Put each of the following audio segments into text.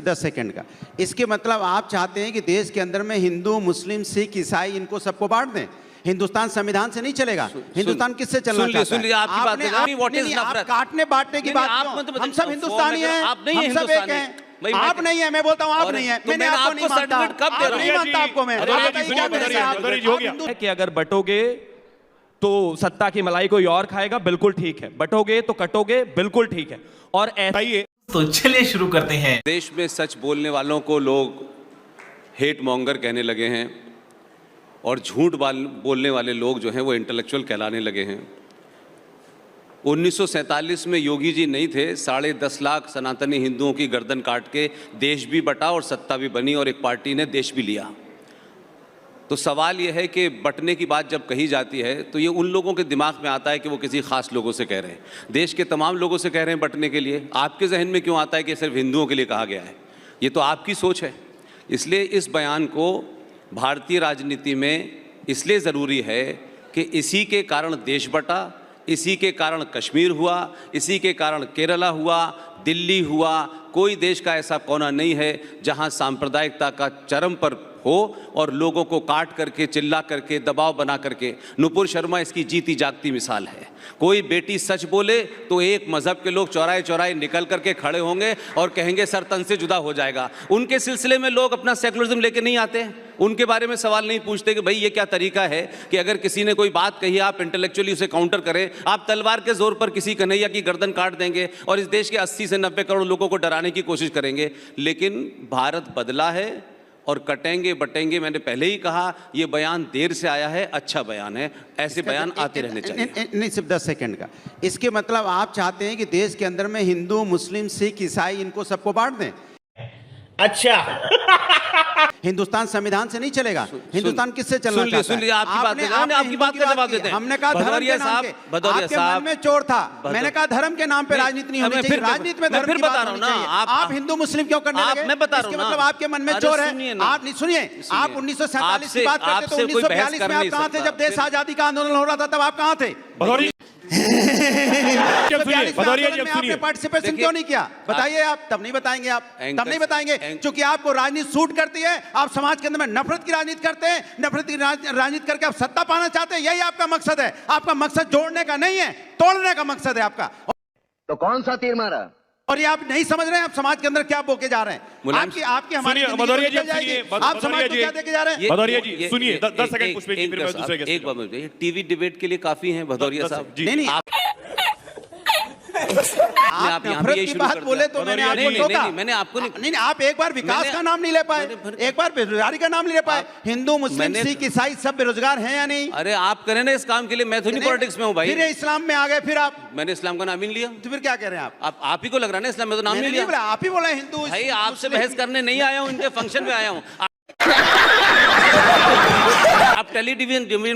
सिर्फ 10 सेकंड का। इसके मतलब आप चाहते हैं कि देश के अंदर में हिंदू, मुस्लिम, सिख, ईसाई इनको सबको बांट दें। हिंदुस्तान संविधान से नहीं चलेगा। हिंदुस्तान किससे चलना चाहता है? आप काटने बांटने की बात क्यों? हम सब हिंदुस्तानी हैं, हम सब एक हैं। आप नहीं है, मैं बोलता हूँ आप नहीं है। मैंने आपको नहीं मानता, नहीं मानता आपको मैं। कि अगर बटोगे तो सत्ता की मलाई कोई और खाएगा, बिल्कुल ठीक है। बटोगे तो कटोगे, बिल्कुल ठीक है। और तो चलिए शुरू करते हैं। देश में सच बोलने वालों को लोग हेट मॉन्गर कहने लगे हैं और झूठ बोलने वाले लोग जो हैं वो इंटेलेक्चुअल कहलाने लगे हैं। 1947 में योगी जी नहीं थे, 10.5 लाख सनातनी हिंदुओं की गर्दन काट के देश भी बटा और सत्ता भी बनी और एक पार्टी ने देश भी लिया। तो सवाल यह है कि बटने की बात जब कही जाती है तो ये उन लोगों के दिमाग में आता है कि वो किसी खास लोगों से कह रहे हैं। देश के तमाम लोगों से कह रहे हैं बटने के लिए। आपके जहन में क्यों आता है कि सिर्फ हिंदुओं के लिए कहा गया है? ये तो आपकी सोच है। इसलिए इस बयान को भारतीय राजनीति में इसलिए ज़रूरी है कि इसी के कारण देश बटा, इसी के कारण कश्मीर हुआ, इसी के कारण केरला हुआ, दिल्ली हुआ। कोई देश का ऐसा कोना नहीं है जहां सांप्रदायिकता का चरम पर हो और लोगों को काट करके, चिल्ला करके, दबाव बना करके। नुपुर शर्मा इसकी जीती जागती मिसाल है। कोई बेटी सच बोले तो एक मजहब के लोग चौराहे चौराहे निकल करके खड़े होंगे और कहेंगे सर तन से जुदा हो जाएगा। उनके सिलसिले में लोग अपना सेकुलरिज्म लेके नहीं आते, उनके बारे में सवाल नहीं पूछते कि भाई ये क्या तरीका है कि अगर किसी ने कोई बात कही आप इंटेलेक्चुअली उसे काउंटर करें। आप तलवार के जोर पर किसी कन्हैया की गर्दन काट देंगे और इस देश के 80 से 90 करोड़ लोगों को डराने की कोशिश करेंगे। लेकिन भारत बदला है और कटेंगे बटेंगे। मैंने पहले ही कहा ये बयान देर से आया है, अच्छा बयान है, ऐसे बयान आते रहने चाहिए। नहीं, सिर्फ 10 सेकंड का। इसके मतलब आप चाहते हैं कि देश के अंदर में हिंदू, मुस्लिम, सिख, ईसाई इनको सबको बांट दें। अच्छा, हिंदुस्तान संविधान से नहीं चलेगा। हिंदुस्तान किससे चलना चाहता है? सुन लीजिए, आपकी बात का जवाब देते हैं। हमने कहा धर्म के नाम पे, आपके मन में चोर था। मैंने कहा धर्म के नाम पे राजनीति नहीं होनी चाहिए। राजनीति में धर्म की बात होनी चाहिए। आप हिंदू मुस्लिम क्यों करने लगे? मैं बता रहा हूं, मतलब आपके मन में चोर है। आप नहीं सुनिए, आप 1947 की बात करते तो 1942 में आप कहां थे? जब देश आजादी का आंदोलन हो रहा था तब आप कहां थे? आपने पार्टिसिपेशन क्यों नहीं किया? बताइए। आप तब नहीं बताएंगे, आप तब नहीं बताएंगे क्योंकि आपको राजनीति सूट करती है। आप समाज के अंदर में नफरत की राजनीति करते हैं, नफरत की राजनीति करके आप सत्ता पाना चाहते हैं। यही आपका मकसद है। आपका मकसद जोड़ने का नहीं है, तोड़ने का मकसद है आपका। तो कौन सा तीर मारा? और ये आप नहीं समझ रहे हैं आप समाज के अंदर क्या बोके जा रहे हैं। आपकी हमारी भदौरिया जी, आप समाज को क्या देके जा रहे हैं? भदौरिया जी सुनिए, 10 सेकंड पुष्पेश जी, फिर मैं दूसरे के एक बात टीवी डिबेट के लिए काफी हैं भदौरिया साहब। नहीं, आप नफरत की बात बोले तो मैंने आपको टोका। मैंने आपको नहीं, आप एक बार विकास का नाम नहीं ले पाए, एक बार बेरोजगारी का नाम नहीं ले पाए। हिंदू, मुस्लिम, सिख, ईसाई सब बेरोजगार हैं या नहीं? अरे आप करें ना इस काम के लिए। मैं तो नहीं पॉलिटिक्स में हूँ भाई। फिर इस्लाम में आ गए फिर आप। मैंने इस्लाम का नाम ही नहीं लिया। तो फिर क्या कह रहे हैं आप ही को लग रहा है ना इस्लाम में तो नाम नहीं लिया। आप ही बोला हिंदू। भाई आपसे बहस करने नहीं आया हूँ, इनके फंक्शन में आया हूँ। आप टेलीविजन में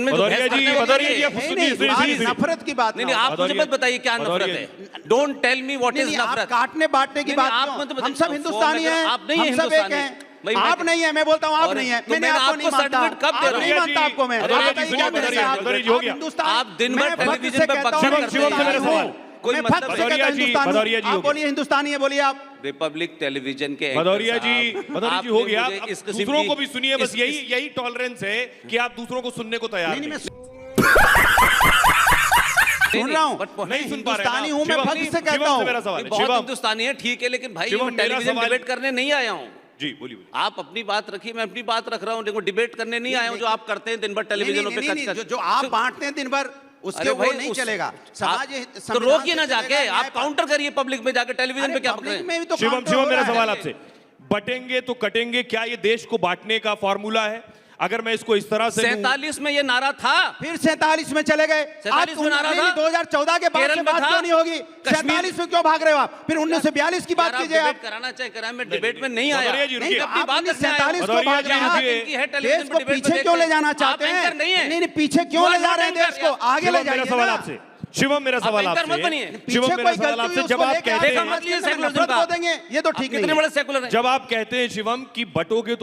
नफरत की बात नहीं, आप मुझे मत बताइए क्या नफरत है। Don't tell me what is नफरत। काटने बांटने की बात क्यों? हम सब हिंदुस्तानी हैं, हम सब एक हैं। आप नहीं है, मैं बोलता हूँ आप नहीं है। मैंने आपको नहीं मानता, नहीं मानता आपको मैं। आप दिन भर टेलीविजन पे कोई बोलिए हिंदुस्तानी है, बोलिए आप। रिपब्लिक टेलीविजन के भदौरिया जी हो गया। दूसरों को भी सुनिए, बस यही टॉलरेंस है कि आप दूसरों को सुनने को तैयार नहीं। सुन रहा हूँ, नहीं सुन पा रहे। हिंदुस्तानी हूँ मैं, फख्र से कहता हूँ। बहुत हिंदुस्तानी है, ठीक है, लेकिन भाई मैं टेलीविजन डिबेट करने नहीं आया हूँ। जी बोलिए। आप अपनी बात रखिए, मैं अपनी बात रख रहा हूँ। देखो डिबेट करने नहीं आया हूँ जो आप करते हैं दिन भर टेलीविजनों पे। जो आप बांटते हैं दिन भर उसके वो नहीं चलेगा। समाज तो रोकिए ना जाके, आप काउंटर करिए पब्लिक में जाके। टेलीविजन पे क्या पकड़ रहे हैं? शिवम मेरा सवाल आपसे, बटेंगे तो कटेंगे, क्या ये देश को बांटने का फॉर्मूला है? अगर मैं इसको इस तरह से 47 में ये नारा था, फिर 47 में चले गए। 47 में नारा था। 2014 के बाद से बात क्यों नहीं होगी? 47 में क्यों भाग रहे हो आप? फिर 1942 की बात कीजिए। आप कराना चाहिए कराएं, मैं डिबेट में नहीं आया। आपने 47 को भाग रहे हैं। देश को पीछे क्यों ले जाना चाहते हैं? नहीं, पीछे क्यों ले जा रहे हैं देश को? आगे ले जाइए। सवाल आपसे शिवम, मेरा सवाल आपसे, शिवम मेरा सवाल आपसे, जब आप कहते हैं ये तो ठीक है, कितने बड़े सेकुलर हैं। जब आप कहते हैं शिवम की बटोगे तो